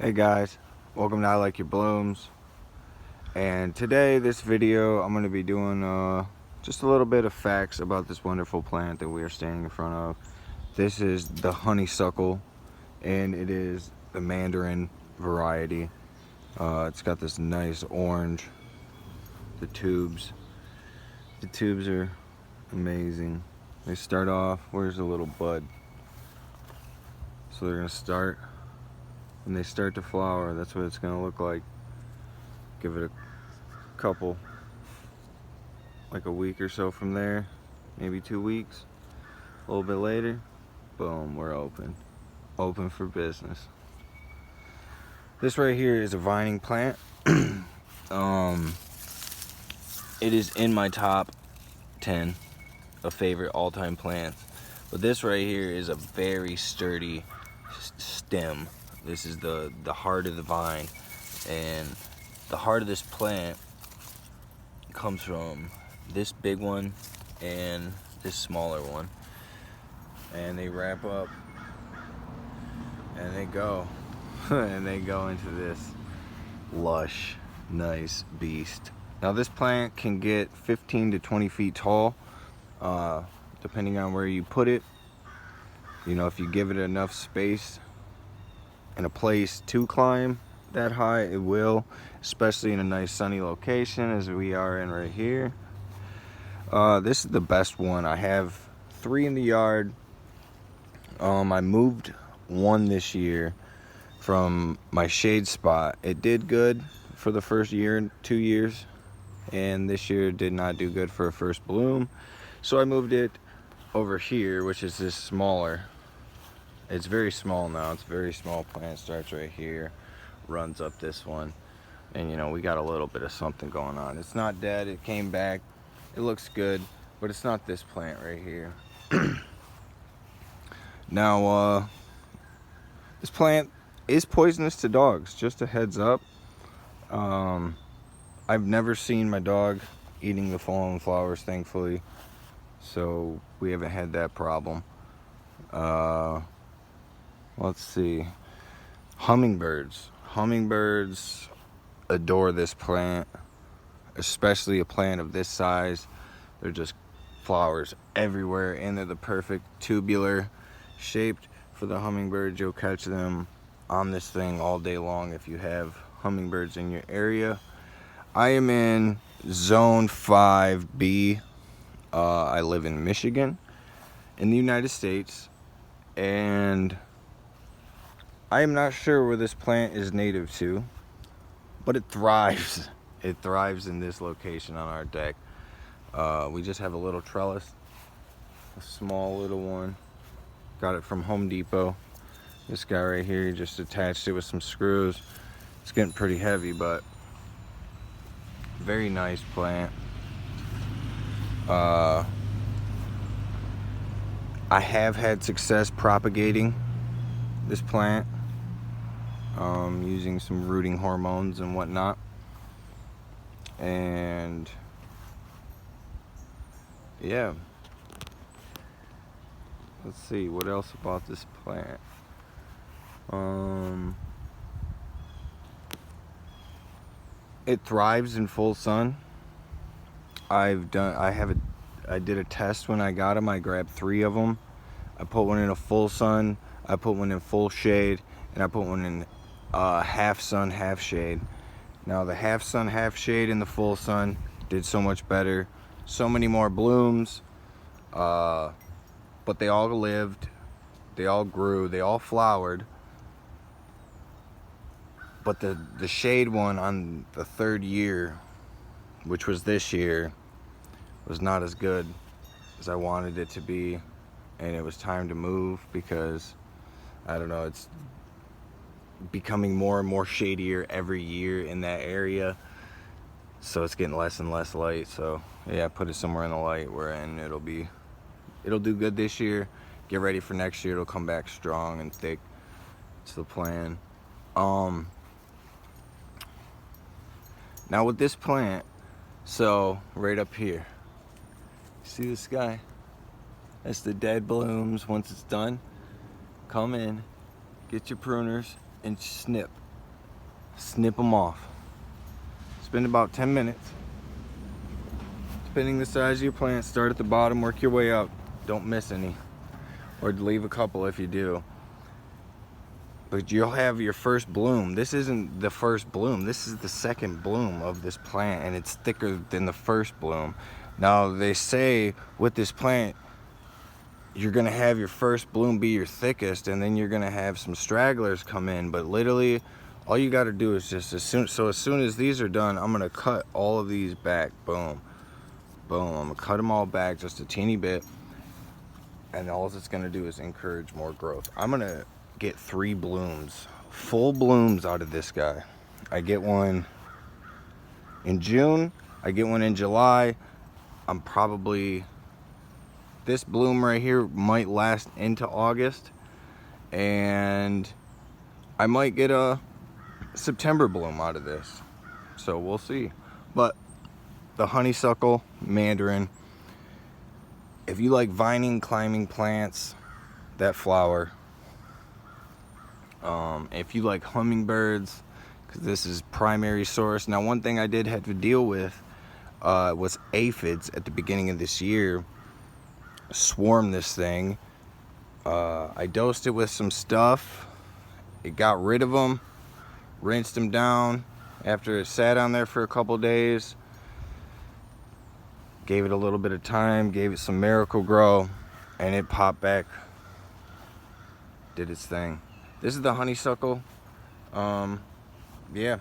Hey guys, welcome to I Like Your Blooms. And today, this video, I'm going to be doing just a little bit of facts about this wonderful plant that we are standing in front of. This is the honeysuckle, and it is the Mandarin variety. It's got this nice orange. The tubes are amazing. They start off, where's the little bud? So they're going to start. When they start to flower, that's what it's going to look like. Give it a couple, like a week or so from there, maybe 2 weeks. A little bit later, boom, we're open for business. This right here is a vining plant. It is in my top 10 of favorite all-time plants, but this right here is a very sturdy stem. This is the heart of the vine, and the heart of this plant comes from this big one and this smaller one, and they wrap up and they go and they go into this lush, nice beast. Now this plant can get 15 to 20 feet tall, depending on where you put it. You know, if you give it enough space and a place to climb that high, it will, especially in a nice sunny location as we are in right here. This is the best one. I have 3 in the yard. I moved one this year from my shade spot. It did good for the first year, 2 years, and this year did not do good for a first bloom. So I moved it over here, which is this smaller. It's very small now. It's a very small plant. Starts right here, runs up this one, and you know, we got a little bit of something going on. It's not dead. It came back. It looks good, but it's not this plant right here. Now, this plant is poisonous to dogs. Just a heads up. I've never seen my dog eating the fallen flowers, thankfully, so we haven't had that problem. Let's see. Hummingbirds adore this plant, especially a plant of this size. They're just flowers everywhere, and they're the perfect tubular shaped for the hummingbirds. You'll catch them on this thing all day long if you have hummingbirds in your area. I am in zone 5B. I live in Michigan in the United States, and I am not sure where this plant is native to, but it thrives. It thrives in this location on our deck. We just have a little trellis, a small little one. Got it from Home Depot. This guy right here, just attached it with some screws. It's getting pretty heavy, but very nice plant. I have had success propagating this plant, using some rooting hormones and whatnot. And yeah, let's see what else about this plant. It thrives in full sun. I did a test when I got them. I grabbed 3 of them. I put one in a full sun, I put one in full shade, and I put one in half sun, half shade. Now the half sun, half shade and the full sun did so much better. So many more blooms, but they all lived, they all grew, they all flowered. But the shade one on the 3rd year, which was this year, was not as good as I wanted it to be, and it was time to move because, I don't know, it's becoming more and more shadier every year in that area, so it's getting less and less light. So yeah, I put it somewhere in the light wherein it'll do good this year. Get ready for next year. It'll come back strong and thick. It's the plan. Now with this plant, so right up here, see this guy? That's the dead blooms. Once it's done, come in, get your pruners and snip snip them off. Spend about 10 minutes depending the size of your plant. Start at the bottom, work your way up. Don't miss any, or leave a couple if you do. But you'll have your first bloom. This isn't the first bloom, this is the second bloom of this plant, and it's thicker than the first bloom. Now they say with this plant, you're gonna have your first bloom be your thickest, and then you're gonna have some stragglers come in. But literally, all you gotta do is just as soon as these are done, I'm gonna cut all of these back. Boom, boom. I'm gonna cut them all back just a teeny bit, and all it's gonna do is encourage more growth. I'm gonna get 3 blooms, full blooms out of this guy. I get one in June, I get one in July. I'm probably, this bloom right here might last into August, and I might get a September bloom out of this, so we'll see. But the Honeysuckle Mandarin, if you like vining, climbing plants that flower, if you like hummingbirds, because this is primary source. Now, one thing I did have to deal with was aphids at the beginning of this year. Swarm this thing. I dosed it with some stuff. It got rid of them, rinsed them down after it sat on there for a couple days. Gave it a little bit of time, gave it some Miracle Grow, and it popped back, did its thing. This is the honeysuckle. Yeah.